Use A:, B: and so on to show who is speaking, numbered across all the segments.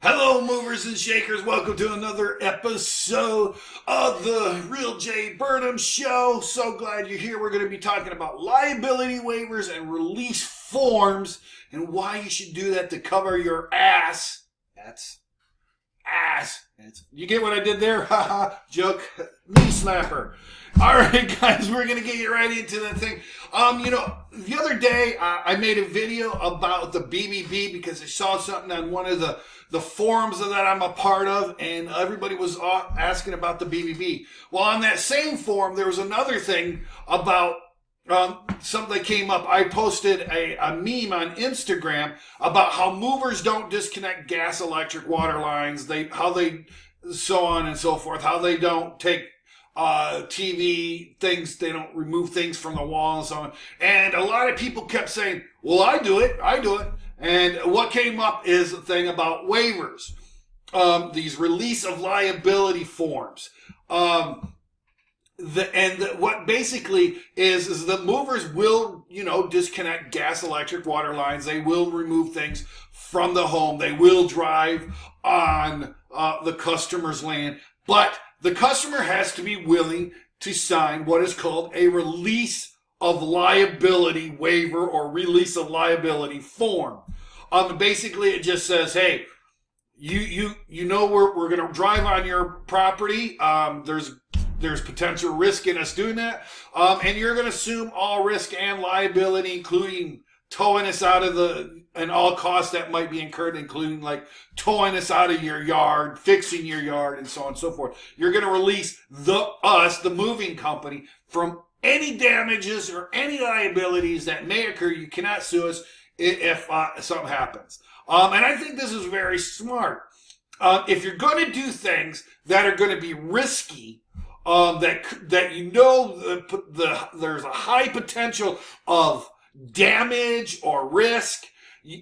A: Hello, movers and shakers. Welcome to another episode of the Real J Burnham Show. So glad you're here. We're going to be talking about liability waivers and release forms and why you should do that to cover your ass. That's ass. You get what I did there? Haha, joke. Knee slapper. All right, guys, we're going to get you right into the thing. The other day I made a video about the BBB because I saw something on one of the forums that I'm a part of, and everybody was asking about the BBB. Well, on that same forum, there was another thing about something that came up. I posted a meme on Instagram about how movers don't disconnect gas, electric, water lines, so on and so forth, how they don't take TV things, they don't remove things from the wall and so on. And a lot of people kept saying, well, I do it. And what came up is the thing about waivers, these release of liability forms. What basically is that movers will, disconnect gas, electric, water lines. They will remove things from the home. They will drive on the customer's land. But the customer has to be willing to sign what is called a release of liability waiver or release of liability form. Basically, it just says, hey, we're going to drive on your property. There's potential risk in us doing that. And you're going to assume all risk and liability, including towing us out of and all costs that might be incurred, including like towing us out of your yard, fixing your yard, and so on and so forth. You're going to release the moving company, from any damages or any liabilities that may occur. You cannot sue us if something happens. And I think this is very smart. If you're going to do things that are going to be risky, that there's a high potential of damage or risk,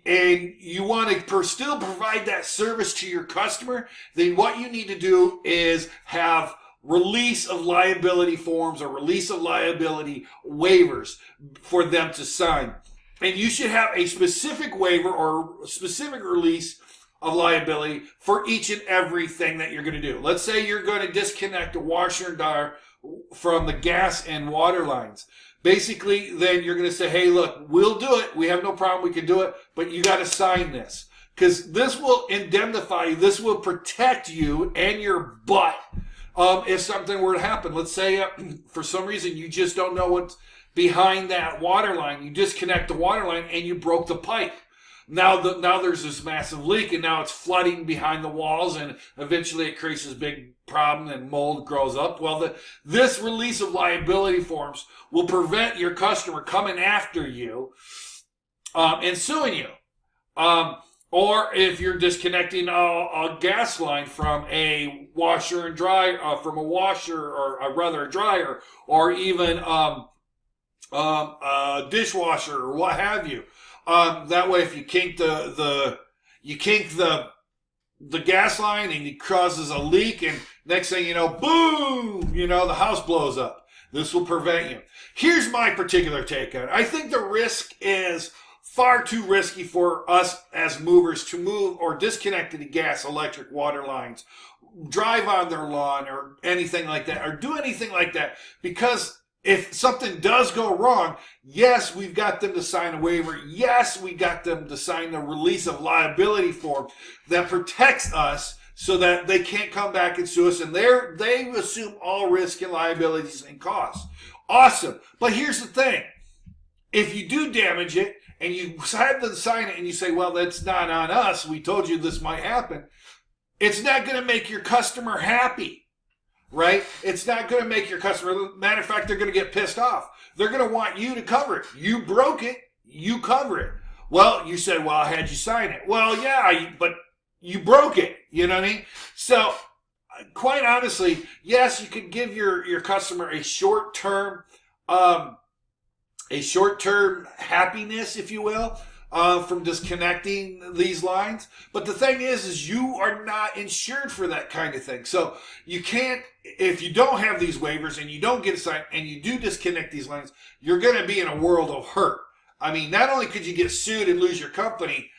A: and you want to still provide that service to your customer, then what you need to do is have release of liability forms or release of liability waivers for them to sign. And you should have a specific waiver or specific release of liability for each and everything that you're going to do. Let's say you're going to disconnect a washer and dryer from the gas and water lines. Basically, then you're going to say, hey, look, we'll do it. We have no problem. We can do it. But you got to sign this, because this will indemnify you. This will protect you and your butt if something were to happen. Let's say for some reason you just don't know what's behind that water line. You disconnect the water line and you broke the pipe. Now there's this massive leak, and now it's flooding behind the walls, and eventually it creates this big problem and mold grows up. Well, this release of liability forms will prevent your customer coming after you and suing you. Or if you're disconnecting a gas line from a washer and dryer, from a washer or rather a dryer, or even a dishwasher or what have you. That way, if you kink the gas line and it causes a leak, and next thing you know, boom, the house blows up. This will prevent you. Here's my particular take on it. I think the risk is far too risky for us as movers to move or disconnect the gas, electric, water lines, drive on their lawn or anything like that, or do anything like that, because if something does go wrong, yes, we've got them to sign a waiver. Yes, we got them to sign the release of liability form that protects us so that they can't come back and sue us, and they assume all risk and liabilities and costs. Awesome. But here's the thing. If you do damage it and you had to sign it and you say, well, that's not on us, we told you this might happen, it's not going to make your customer happy. Right? It's not going to make your customer, matter of fact, they're going to get pissed off. They're going to want you to cover it. You broke it, you cover it. Well, you said, well, I had you sign it. Well, yeah, but you broke it. You know what I mean? So, quite honestly, yes, you could give your customer a short-term happiness, if you will, from disconnecting these lines. But the thing is you are not insured for that kind of thing. So you can't, if you don't have these waivers and you don't get a sign and you do disconnect these lines, you're going to be in a world of hurt. I mean, not only could you get sued and lose your company,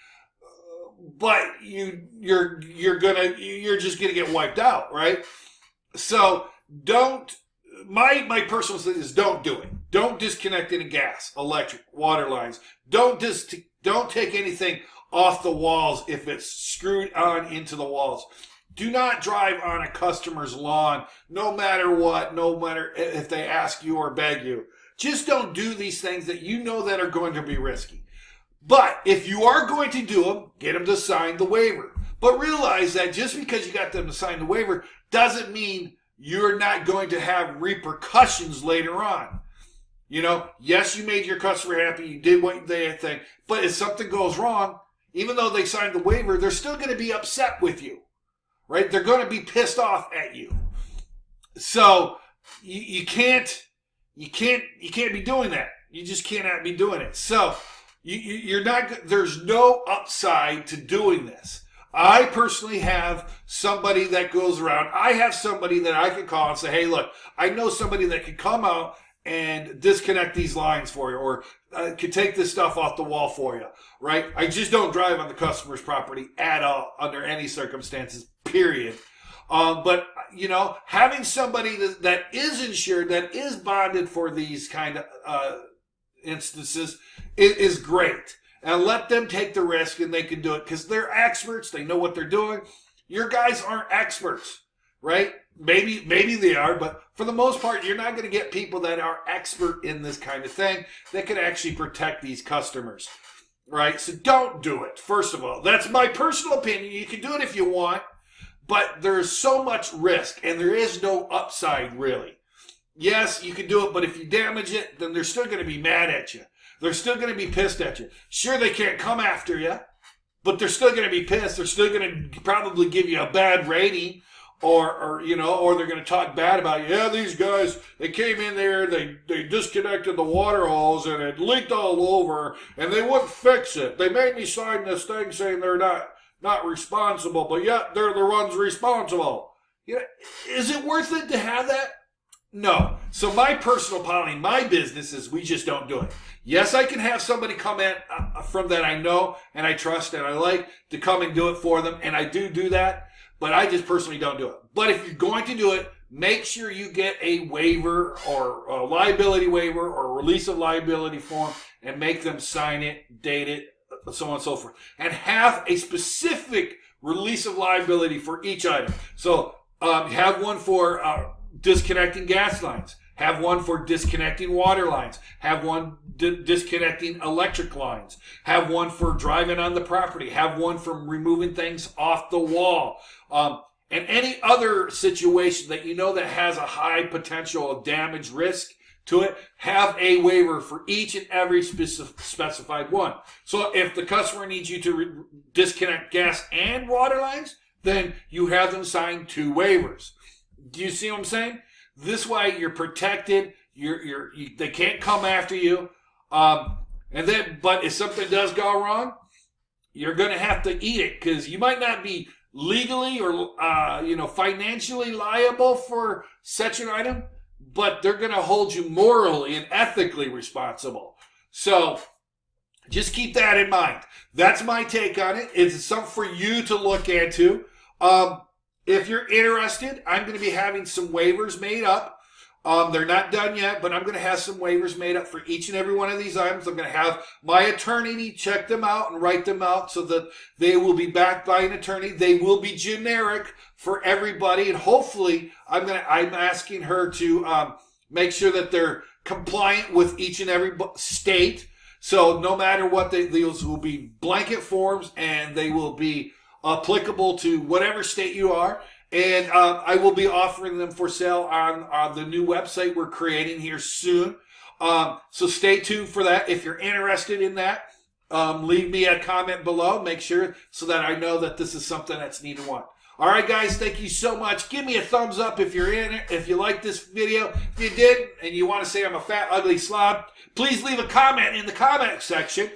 A: but you're just gonna get wiped out, right? So my personal thing is don't do it. Don't disconnect any gas, electric, water lines. Don't take anything off the walls if it's screwed on into the walls. Do not drive on a customer's lawn, no matter what, no matter if they ask you or beg you. Just don't do these things that you know that are going to be risky. But if you are going to do them, get them to sign the waiver. But realize that just because you got them to sign the waiver doesn't mean you're not going to have repercussions later on. Yes, you made your customer happy, you did what they think, but if something goes wrong, even though they signed the waiver, they're still going to be upset with you, right? They're going to be pissed off at you. So you can't be doing that. You just cannot be doing it. So you're not. There's no upside to doing this. I personally have somebody that goes around. I have somebody that I can call and say, hey, look, I know somebody that can come out and disconnect these lines for you, or can take this stuff off the wall for you, right? I just don't drive on the customer's property at all under any circumstances, period. But, having somebody that is insured, that is bonded for these kind of instances is great. And let them take the risk, and they can do it because they're experts. They know what they're doing. Your guys aren't experts, right? Maybe they are, but for the most part, you're not going to get people that are expert in this kind of thing that can actually protect these customers, right? So don't do it, first of all. That's my personal opinion. You can do it if you want, but there's so much risk, and there is no upside, really. Yes, you can do it, but if you damage it, then they're still going to be mad at you. They're still going to be pissed at you. Sure, they can't come after you, but they're still going to be pissed. They're still going to probably give you a bad rating, or they're going to talk bad about you. Yeah, these guys, they came in there, they disconnected the water hose, and it leaked all over, and they wouldn't fix it. They made me sign this thing saying they're not responsible, but yet they're the ones responsible. Is it worth it to have that? No. So my personal policy, my business is we just don't do it. Yes, I can have somebody come in from that I know and I trust and I like to come and do it for them, and I do that, but I just personally don't do it. But if you're going to do it, make sure you get a waiver or a liability waiver or a release of liability form and make them sign it, date it, so on and so forth. And have a specific release of liability for each item. So have one for disconnecting gas lines. Have one for disconnecting water lines. Have one disconnecting electric lines. Have one for driving on the property. Have one for removing things off the wall. And any other situation that you know that has a high potential of damage risk to it, have a waiver for each and every specified one. So if the customer needs you to disconnect gas and water lines, then you have them sign 2 waivers. Do you see what I'm saying? This way you're protected. They can't come after you. But if something does go wrong, you're going to have to eat it, because you might not be legally or financially liable for such an item, but they're going to hold you morally and ethically responsible. So just keep that in mind. That's my take on it. It's something for you to look into. If you're interested, I'm going to be having some waivers made up. They're not done yet, but I'm going to have some waivers made up for each and every one of these items. I'm going to have my attorney check them out and write them out so that they will be backed by an attorney. They will be generic for everybody, and hopefully I'm asking her to make sure that they're compliant with each and every state. So no matter what, these will be blanket forms, and they will be applicable to whatever state you are. And I will be offering them for sale on the new website we're creating here soon. So stay tuned for that. If you're interested in that, leave me a comment below. Make sure so that I know that this is something that's needed. All right, guys, thank you so much. Give me a thumbs up if you're in it, if you like this video. If you did and you want to say I'm a fat, ugly slob, please leave a comment in the comment section.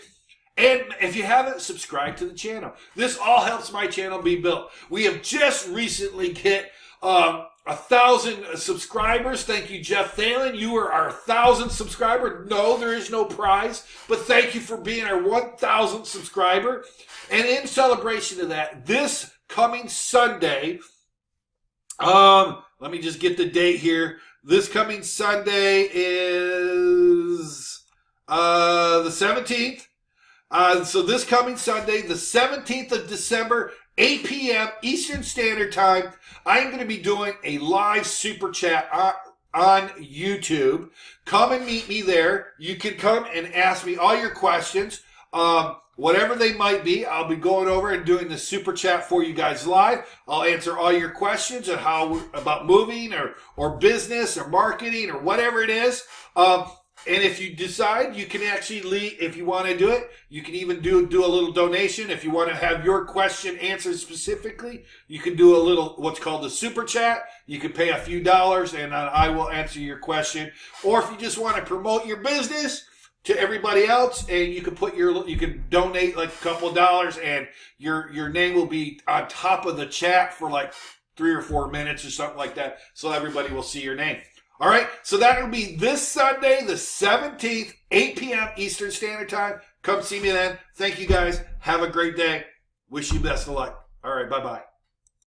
A: And if you haven't, subscribe to the channel. This all helps my channel be built. We have just recently hit a 1,000 subscribers. Thank you, Jeff Thalen. You are our 1,000th subscriber. No, there is no prize, but thank you for being our 1,000th subscriber. And in celebration of that, this coming Sunday, let me just get the date here. This coming Sunday is the 17th. So this coming Sunday, the 17th of December, 8 p.m. Eastern Standard Time, I'm going to be doing a live super chat on YouTube. Come and meet me there. You can come and ask me all your questions, whatever they might be. I'll be going over and doing the super chat for you guys live. I'll answer all your questions on how about moving or business or marketing or whatever it is. And if you decide, you can actually leave, if you want to do it, you can even do a little donation. If you want to have your question answered specifically, you can do a little, what's called a super chat. You can pay a few dollars and I will answer your question. Or if you just want to promote your business to everybody else, and you can you can donate like a couple of dollars and your name will be on top of the chat for like 3 or 4 minutes or something like that. So everybody will see your name. All right, so that will be this Sunday, the 17th, 8 p.m. Eastern Standard Time. Come see me then. Thank you, guys. Have a great day. Wish you best of luck. All right, bye-bye.